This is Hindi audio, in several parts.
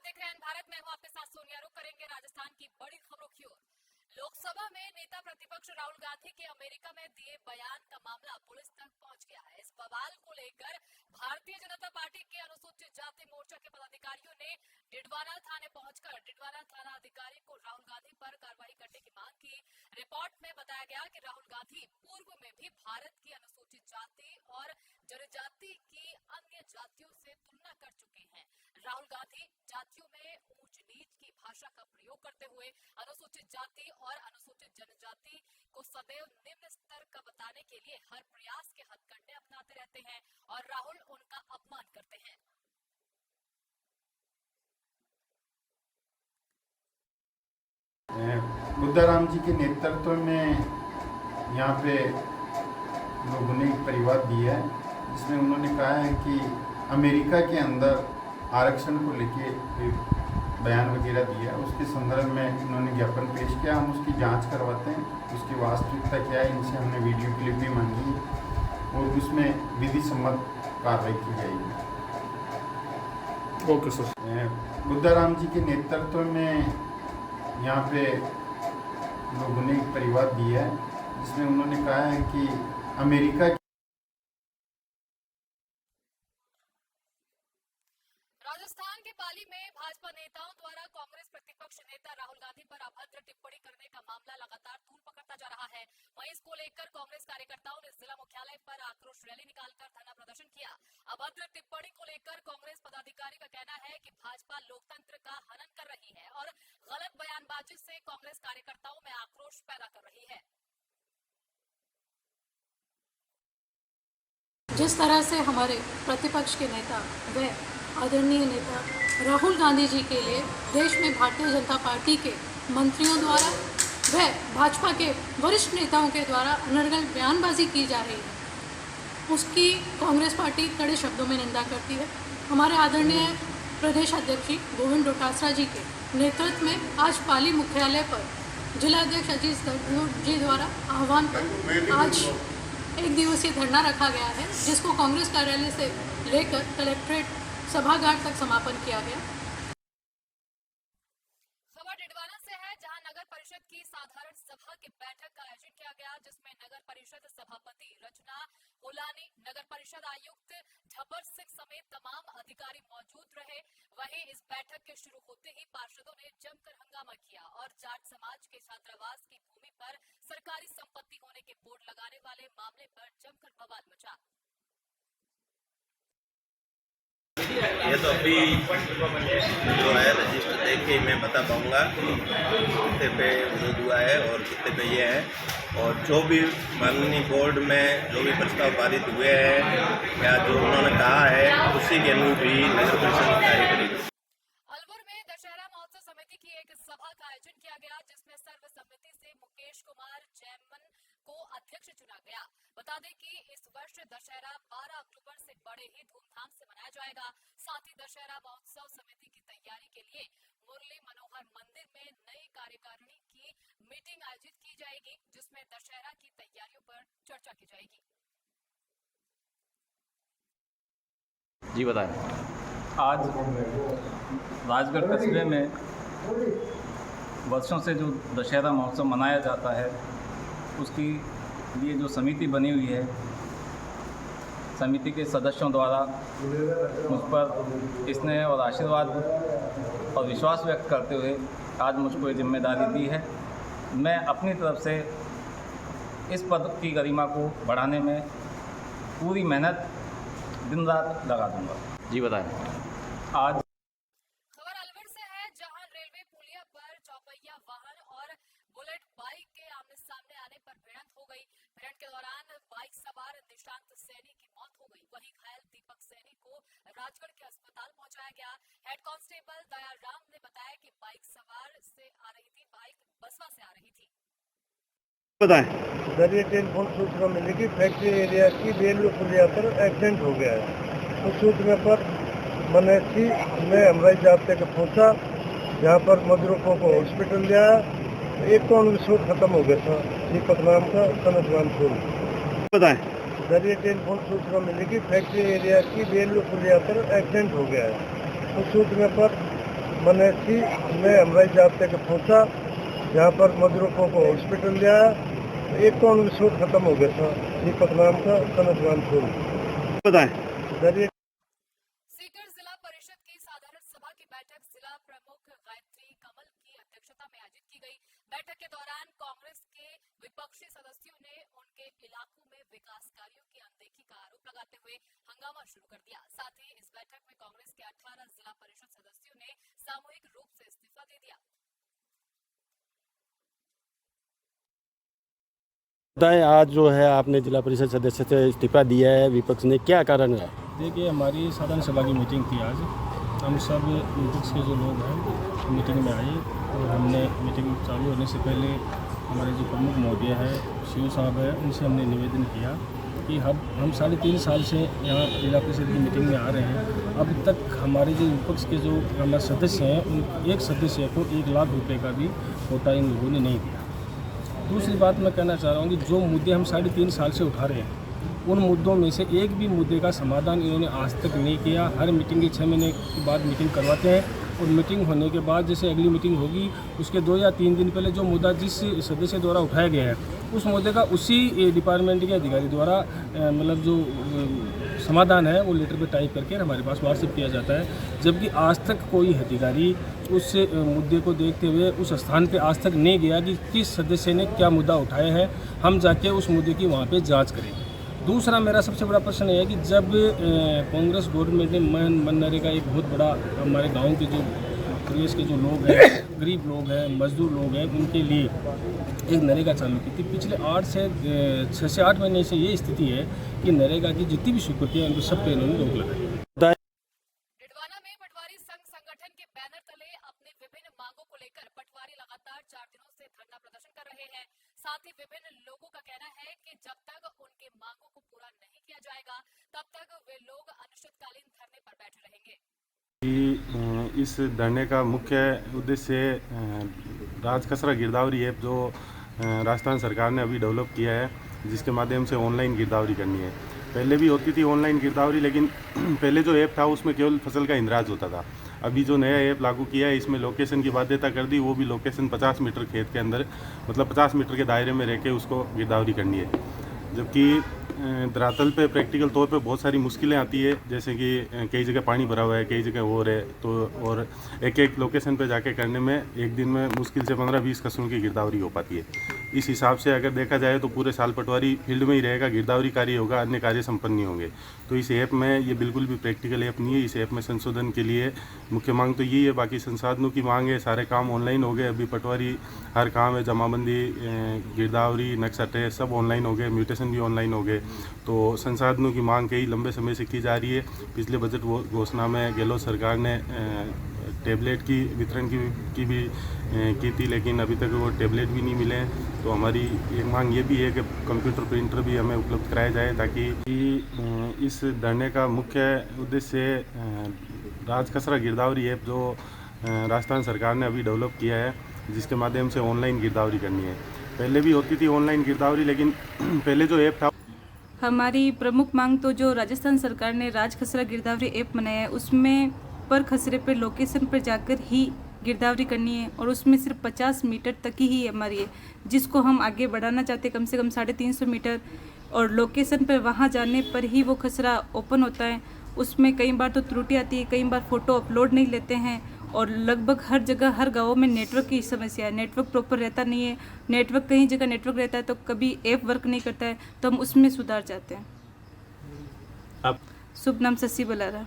देख रहे हैं भारत में, हूं आपके साथ सोनिया। रुक करेंगे राजस्थान की बड़ी खबरों की ओर। लोकसभा में नेता प्रतिपक्ष राहुल गांधी के अमेरिका में दिए बयान का मामला पुलिस तक पहुंच गया है। इस बवाल को लेकर भारतीय जनता पार्टी के अनुसूचित जाति मोर्चा के पदाधिकारियों ने डिडवाना थाने पहुंचकर डिडवाना थाना अधिकारी को राहुल गांधी पर कार्रवाई करने की मांग की। रिपोर्ट में बताया गया कि राहुल गांधी पूर्व में भी भारत की अनुसूचित जाति और जनजाति की अन्य जातियों से तुलना कर चुके हैं। राहुल गांधी जातियों में ऊंच नीच की भाषा का प्रयोग करते हुए अनुसूचित जाति और अनुसूचित जनजाति को सदैव निम्न स्तर का बताने के लिए हर प्रयास के हथकंडे अपनाते रहते हैं और राहुल उनका अपमान करते हैं। बुद्धाराम जी के नेतृत्व में यहाँ पे लोगों ने एक परिवाद दिया है, जिसमें उन्होंने कहा है कि अमेरिका के अंदर आरक्षण को लेके बयान वगैरह दिया। उसके संदर्भ में उन्होंने ज्ञापन पेश किया। हम उसकी जांच करवाते हैं, उसकी वास्तविकता क्या है। इनसे हमने वीडियो क्लिप भी मांगी है और उसमें विधि सम्मत कार्रवाई की जाएगी। Okay sir. बुद्धाराम जी के नेतृत्व में यहाँ पे लोगों ने एक परिवाद दिया है, जिसमें उन्होंने कहा है कि अमेरिका राजस्थान के पाली में भाजपा नेताओं द्वारा कांग्रेस प्रतिपक्ष नेता राहुल गांधी पर अभद्र टिप्पणी करने का मामला लगातार तूल पकड़ता जा रहा है। वहीं इसको लेकर कांग्रेस कार्यकर्ताओं ने जिला मुख्यालय पर आक्रोश रैली निकालकर धरना प्रदर्शन किया। अभद्र टिप्पणी को लेकर कांग्रेस पदाधिकारी का कहना है कि भाजपा लोकतंत्र का हनन कर रही है और गलत बयानबाजी से कांग्रेस कार्यकर्ताओं में आक्रोश पैदा कर रही है। जिस तरह से हमारे प्रतिपक्ष के नेता व आदरणीय नेता राहुल गांधी जी के लिए देश में भारतीय जनता पार्टी के मंत्रियों द्वारा व भाजपा के वरिष्ठ नेताओं के द्वारा अनर्गल बयानबाजी की जा रही है, उसकी कांग्रेस पार्टी कड़े शब्दों में निंदा करती है। हमारे आदरणीय प्रदेश अध्यक्ष गोविंद डोटासरा जी के नेतृत्व में आज पाली मुख्यालय पर जिलाध्यक्ष अजीत गढ़वी जी द्वारा आह्वान पर आज एक दिवसीय धरना रखा गया है, जिसको कांग्रेस कार्यालय से लेकर कलेक्ट्रेट सभागार तक समापन किया गया। खबर डिडवाना से है, जहां नगर परिषद की साधारण सभा की बैठक का आयोजन किया गया, जिसमें नगर परिषद सभापति रचना होलानी, नगर परिषद आयुक्त झबर सिंह समेत तमाम अधिकारी मौजूद रहे। वहीं इस बैठक के शुरू होते ही पार्षदों ने जमकर हंगामा किया और जाट समाज के छात्रावास की भूमि पर सरकारी संपत्ति होने के बोर्ड लगाने वाले मामले पर जमकर बवाल मचा। ये तो अभी जो है रजिस्टर देख के मैं बता पाऊंगा कितने पे विरोध हुआ है और कितने पे ये है, और जो भी माननीय बोर्ड में जो भी प्रस्ताव पारित हुए हैं या जो उन्होंने कहा है उसी के अनुरूप ही नगर परिषद कार्य करेगी। अलवर में दशहरा महोत्सव समिति की एक सभा का आयोजन किया गया, जिसमें सर्वसम्मति से मुकेश कुमार जैमन को अध्यक्ष चुना गया। बता दें कि इस वर्ष दशहरा 12 अक्टूबर से बड़े ही धूमधाम से मनाया जाएगा। साथ ही दशहरा महोत्सव समिति की तैयारी के लिए मुरली मनोहर मंदिर में नई कार्यकारिणी की मीटिंग आयोजित की जाएगी, जिसमें दशहरा की तैयारियों पर चर्चा की जाएगी। जी बताएं। आज राजगढ़ कस्बे में वर्षों से जो दशहरा महोत्सव मनाया जाता है, उसकी लिए जो समिति बनी हुई है, समिति के सदस्यों द्वारा मुझ पर स्नेह और आशीर्वाद और विश्वास व्यक्त करते हुए आज मुझको ये जिम्मेदारी दी है। मैं अपनी तरफ से इस पद की गरिमा को बढ़ाने में पूरी मेहनत दिन रात लगा दूंगा। जी बताएं। आज खबर अलवर से है, जहां रेलवे पुलिया पर चौपहिया वाहन और बुलेट बाइक के आमने सामने आने पर भिड़ंत हो गई। भिड़ंत के दौरान बाइक सवार निशांत सैनी की मौत हो गई। वहीं घायल दीपक सैनी को राजगढ़ के अस्पताल पहुंचाया गया। हेड कांस्टेबल दयाराम ने बताया कि बाइक सवार से आ रही थी, बाइक बसवा से आ रही थी। बताएं। जरिए टेलीफोन सूचना मिली कि फैक्ट्री एरिया की रेलवे पुलिया पर एक्सीडेंट हो गया है। उस सूचना पर मनेसी में हमारा जाब्ते का पहुंचा, जहाँ पर मजरूफों को हॉस्पिटल लिया। एक तो उनका शूट खत्म हो गया था, दीपक नाम का, सनत नाम फूल। बताएं। जरिए टेलीफोन सूचना मिली कि फैक्ट्री एरिया की रेलवे पुलिया पर एक्सीडेंट हो गया है। उस सूचना पर मनेसी में हमराई जाते के पहुंचा, जहाँ पर मजदूरों को हॉस्पिटल ले आया। एक तो उनकी शूट खत्म हो गया था, दीपक नाम था, कनक नाम छोड़ बताएं। दरिया सीकर जिला परिषद की साधारण सभा की बैठक जिला प्रमुख गायत्री कमल की अध्यक्षता में आयोजित की गई। बैठक के दौरान कांग्रेस के विपक्षी सदस्यों ने उनके इलाकों में विकास कार्यों की अनदेखी का आरोप लगाते हुए हंगामा शुरू कर दिया। साथ ही इस बैठक में कांग्रेस के 18 जिला परिषद सदस्यों ने सामूहिक रूप से इस्तीफा दे दिया। बताएं, आज जो है आपने जिला परिषद सदस्य से इस्तीफा दिया है, विपक्ष ने क्या कारण है? देखिए, हमारी साधारण सभा की मीटिंग थी आज। हम सब विपक्ष के जो लोग हैं मीटिंग में आए और हमने मीटिंग चालू होने से पहले हमारे जो प्रमुख महोदय है शिव साहब है, उनसे हमने निवेदन किया कि हम 3.5 साल से यहाँ जिला परिषद की मीटिंग में आ रहे हैं। अब तक हमारे जो विपक्ष के जो हमारे सदस्य हैं उन एक सदस्य को 1 लाख रुपये का भी कोटा इन लोगों ने नहीं दिया। दूसरी बात मैं कहना चाह रहा हूँ कि जो मुद्दे हम 3.5 साल से उठा रहे हैं, उन मुद्दों में से एक भी मुद्दे का समाधान इन्होंने आज तक नहीं किया। हर मीटिंग के 6 महीने के बाद मीटिंग करवाते हैं और मीटिंग होने के बाद जैसे अगली मीटिंग होगी उसके 2 या 3 दिन पहले जो मुद्दा जिस सदस्य द्वारा उठाया गया है उस मुद्दे का उसी डिपार्टमेंट के अधिकारी द्वारा मतलब जो समाधान है वो लेटर पे टाइप करके हमारे पास व्हाट्सएप किया जाता है। जबकि आज तक कोई अधिकारी उस मुद्दे को देखते हुए उस स्थान पे आज तक नहीं गया कि किस सदस्य ने क्या मुद्दा उठाया है, हम जाके उस मुद्दे की वहाँ पे जांच करें। दूसरा मेरा सबसे बड़ा प्रश्न है कि जब कांग्रेस गवर्नमेंट ने मनरेगा एक बहुत बड़ा हमारे गांव के जो प्रदेश के जो लोग हैं, गरीब लोग हैं, मजदूर लोग हैं, उनके लिए एक नरेगा चालू की थी। पिछले 6 से 8 महीने से ये स्थिति है कि नरेगा की जितनी भी स्वीकृति है उनको सब पे इन्होंने रोक लगाई। डिडवाना में पटवारी संघ संगठन के बैनर तले अपनी विभिन्न मांगों को लेकर पटवारी लगातार 4 दिनों से धरना प्रदर्शन कर रहे हैं। साथ ही विभिन्न लोगों का कहना है कि जब तक उनके मांगों को पूरा नहीं किया जाएगा तब तक वे लोग अनिश्चितकालीन धरने पर बैठे रहेंगे। इस धरने का मुख्य उद्देश्य राजखसरा गिरदावरी ऐप जो राजस्थान सरकार ने अभी डेवलप किया है, जिसके माध्यम से ऑनलाइन गिरदावरी करनी है। पहले भी होती थी ऑनलाइन गिरदावरी, लेकिन पहले जो ऐप था उसमें केवल फसल का इंद्राज होता था। अभी जो नया ऐप लागू किया है इसमें लोकेशन की बाध्यता कर दी, वो भी लोकेशन 50 मीटर खेत के अंदर, मतलब 50 मीटर के दायरे में रह के उसको गिरदावरी करनी है। जबकि धरातल पे प्रैक्टिकल तौर पे बहुत सारी मुश्किलें आती है, जैसे कि कई जगह पानी भरा हुआ है, कई जगह और है, तो और एक लोकेशन पे जाके करने में एक दिन में मुश्किल से 15-20 कस्बों की गिरदावरी हो पाती है। इस हिसाब से अगर देखा जाए तो पूरे साल पटवारी फील्ड में ही रहेगा, गिरदावरी कार्य होगा, अन्य कार्य संपन्न नहीं होंगे। तो इस ऐप में ये बिल्कुल भी प्रैक्टिकल ऐप नहीं है। इस ऐप में संशोधन के लिए मुख्य मांग तो यही है, बाकी संसाधनों की मांग है। सारे काम ऑनलाइन हो गए, अभी पटवारी हर काम है, जमाबंदी, गिरदावरी, नक्शा ट्रेस सब ऑनलाइन हो गए, म्यूटेशन भी ऑनलाइन हो गए। तो संसाधनों की मांग कई लंबे समय से की जा रही है। पिछले बजट घोषणा में गहलोत सरकार ने टैबलेट की वितरण की भी की थी, लेकिन अभी तक वो टैबलेट भी नहीं मिले हैं। तो हमारी एक मांग ये भी है कि कंप्यूटर प्रिंटर भी हमें उपलब्ध कराया जाए, ताकि इस धरने का मुख्य उद्देश्य राजखसरा गिरदावरी ऐप जो राजस्थान सरकार ने अभी डेवलप किया है, जिसके माध्यम से ऑनलाइन गिरदावरी करनी है। पहले भी होती थी ऑनलाइन गिरदावरी, लेकिन पहले जो ऐप था हमारी प्रमुख मांग तो जो राजस्थान सरकार ने राजखसरा गिरदावरी ऐप बनाया है उसमें पर खसरे पे लोकेशन पर जाकर ही गिरदावरी करनी है और उसमें सिर्फ 50 मीटर तक ही हमारी है, जिसको हम आगे बढ़ाना चाहते कम से कम 350 मीटर। और लोकेशन पर वहाँ जाने पर ही वो खसरा ओपन होता है। उसमें कई बार तो त्रुटि आती है, कई बार फ़ोटो अपलोड नहीं लेते हैं और लगभग हर जगह हर गाँव में नेटवर्क की समस्या है। नेटवर्क प्रॉपर रहता नहीं है, नेटवर्क कहीं जगह नेटवर्क रहता है तो कभी ऐप वर्क नहीं करता है, तो हम उसमें सुधार चाहते हैं। आप शुभ नाम शशि बलारा।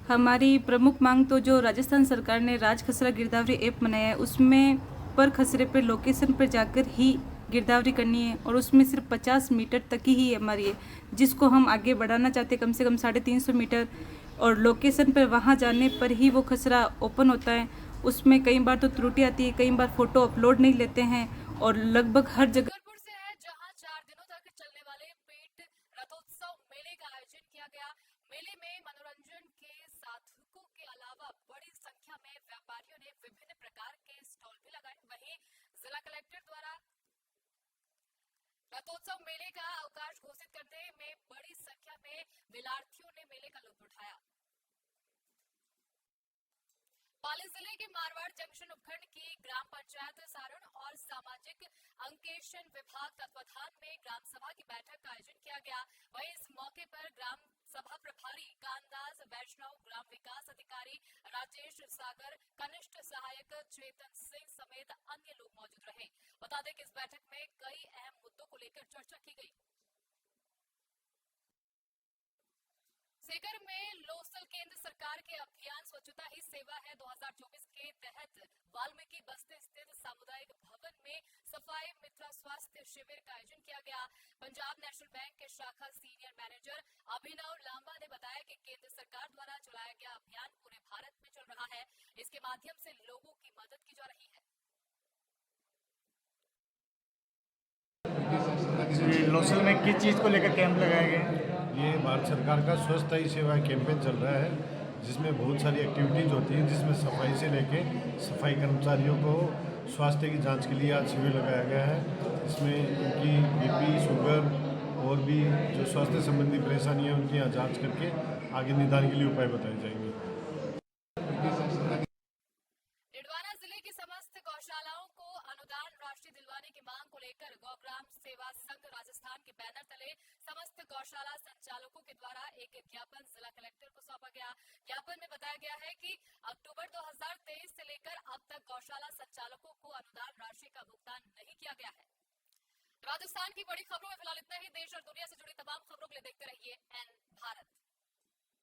हमारी प्रमुख मांग तो जो राजस्थान सरकार ने राजखसरा गिरदावरी ऐप बनाया है उसमें पर खसरे पे लोकेशन पर जाकर ही गिरदावरी करनी है और उसमें सिर्फ 50 मीटर तक ही हमारी है, जिसको हम आगे बढ़ाना चाहते कम से कम 350 मीटर। और लोकेशन पर वहाँ जाने पर ही वो खसरा ओपन होता है। उसमें कई बार तो त्रुटि आती है, कई बार फ़ोटो अपलोड नहीं लेते हैं और लगभग हर जगह जगदलपुर से है, जहां 4 दिनों तक चलने वाले पेट रथोत्सव मेले का आयोजन किया गया। मेले में मनोरंजन के साधकों के अलावा बड़ी संख्या में व्यापारियों ने विभिन्न प्रकार के स्टॉल भी लगाए। वहीं जिला कलेक्टर द्वारा रथोत्सव मेले का अवकाश घोषित करने में बड़ी संख्या में मेलार्थियों ने मेले का लुत्फ उठाया। पाली जिले के मारवाड़ जंक्शन उपखंड की ग्राम पंचायत सारण और सामाजिक अंकेक्षण विभाग तत्वाधान में ग्राम सभा की बैठक का आयोजन किया गया। वहीं इस मौके पर ग्राम सभा प्रभारी कानदास वैष्णव, ग्राम विकास अधिकारी राजेश सागर, कनिष्ठ सहायक चेतन सिंह समेत अन्य लोग मौजूद रहे। बता दें कि इस बैठक में कई अहम मुद्दों को लेकर चर्चा की गई। सीकर में लोसल केंद्र सरकार के अभियान स्वच्छता ही सेवा है 2024 के तहत वाल्मीकि बस्ती स्थित सामुदायिक भवन में सफाई मित्र स्वास्थ्य शिविर का आयोजन किया गया। पंजाब नेशनल बैंक के शाखा सीनियर मैनेजर अभिनव लांबा ने बताया कि केंद्र सरकार द्वारा चलाया गया अभियान पूरे भारत में चल रहा है। इसके माध्यम से लोगों की मदद की जा रही है। लोसल में किस चीज़ को लेकर कैंप लगाया गया? ये भारत सरकार का स्वच्छता ही सेवा कैंपेन चल रहा है, जिसमें बहुत सारी एक्टिविटीज़ होती हैं, जिसमें सफाई से लेके सफाई कर्मचारियों को स्वास्थ्य की जांच के लिए आज शिविर लगाया गया है। इसमें उनकी बीपी, शुगर और भी जो स्वास्थ्य संबंधी परेशानियां उनकी यहाँ जांच करके आगे निदान के लिए उपाय बताए जाएंगे। डिडवाना जिले की समस्त गौशालाओं को अनुदान राशि दिलवाने की मांग को लेकर गौग्राम सेवा संघ राजस्थान के बैनर तले समस्त गौशाला संचालकों के द्वारा एक ज्ञापन जिला कलेक्टर को सौंपा गया। ज्ञापन में बताया गया है कि अक्टूबर 2023 से लेकर अब तक गौशाला संचालकों को अनुदान राशि का भुगतान नहीं किया गया है। राजस्थान की बड़ी खबरों में फिलहाल इतना ही। देश और दुनिया से जुड़ी तमाम खबरों के लिए देखते रहिए